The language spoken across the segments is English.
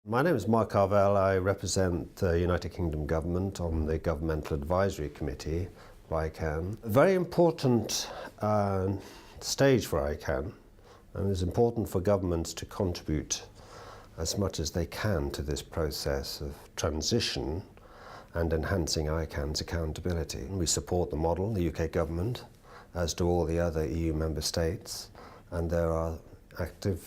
My name is Mark Carvell. I represent the United Kingdom Government on the Governmental Advisory Committee of ICANN. A very important stage for ICANN, and it's important for governments to contribute as much as they can to this process of transition and enhancing ICANN's accountability. We support the model, the UK government, as do all the other EU member states, and there are active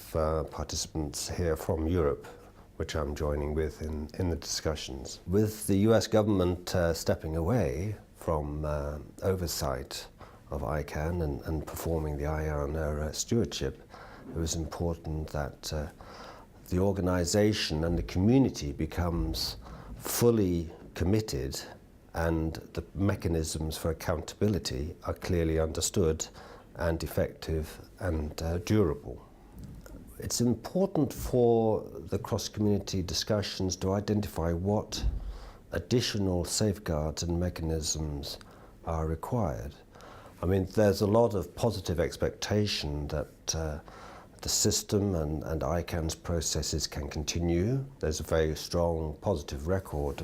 participants here from Europe, which I'm joining with in the discussions. With the US government stepping away from oversight of ICANN and performing the IANA Stewardship, it was important that the organisation and the community becomes fully committed and the mechanisms for accountability are clearly understood and effective and durable. It's important for the cross-community discussions to identify what additional safeguards and mechanisms are required. I mean, there's a lot of positive expectation that the system and ICANN's processes can continue. There's a very strong positive record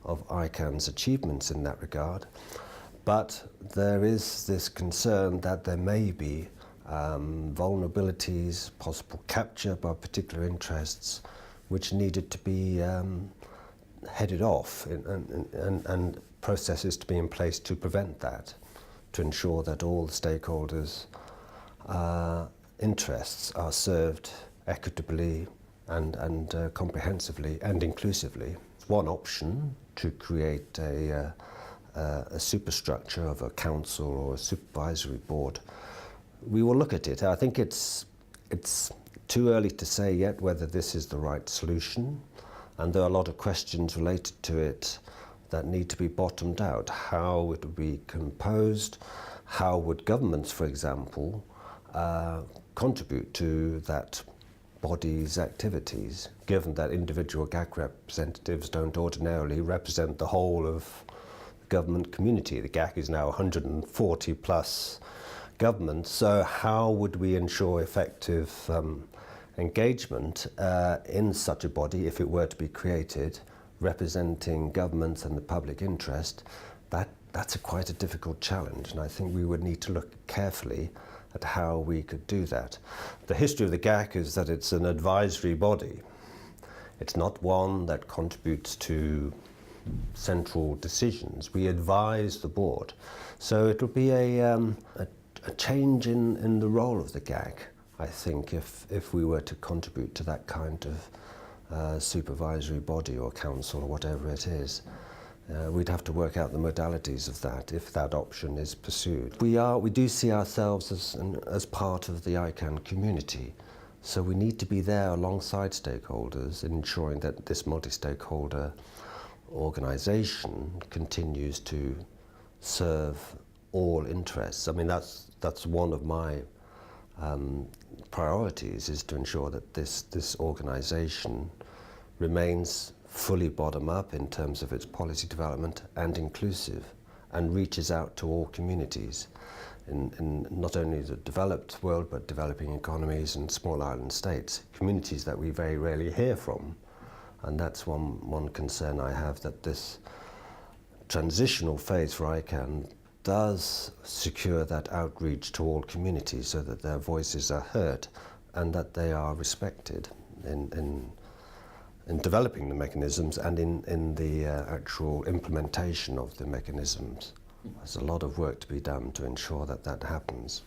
of ICANN's achievements in that regard. But there is this concern that there may be vulnerabilities, possible capture by particular interests, which needed to be headed off and processes to be in place to prevent that, to ensure that all the stakeholders' interests are served equitably and comprehensively and inclusively. One option to create a superstructure of a council or a supervisory board. We will look at it. I think it's too early to say yet whether this is the right solution, and there are a lot of questions related to it that need to be bottomed out. How would it be composed? How would governments, for example, contribute to that body's activities, given that individual GAC representatives don't ordinarily represent the whole of the government community. The GAC is now 140 plus government, so how would we ensure effective engagement in such a body if it were to be created, representing governments and the public interest? That's quite a difficult challenge, and I think we would need to look carefully at how we could do that. The history of the GAC is that it's an advisory body. It's not one that contributes to central decisions. We advise the board. So it will be a change in the role of the GAC, I think, if we were to contribute to that kind of supervisory body or council or whatever it is. We'd have to work out the modalities of that if that option is pursued. We do see ourselves as part of the ICANN community, so we need to be there alongside stakeholders in ensuring that this multi-stakeholder organisation continues to serve all interests. I mean, that's one of my priorities, is to ensure that this organisation remains fully bottom-up in terms of its policy development and inclusive, and reaches out to all communities in not only the developed world but developing economies and small island states, communities that we very rarely hear from. And that's one concern I have, that this transitional phase for ICANN does secure that outreach to all communities so that their voices are heard and that they are respected in developing the mechanisms and in the actual implementation of the mechanisms. There's a lot of work to be done to ensure that that happens.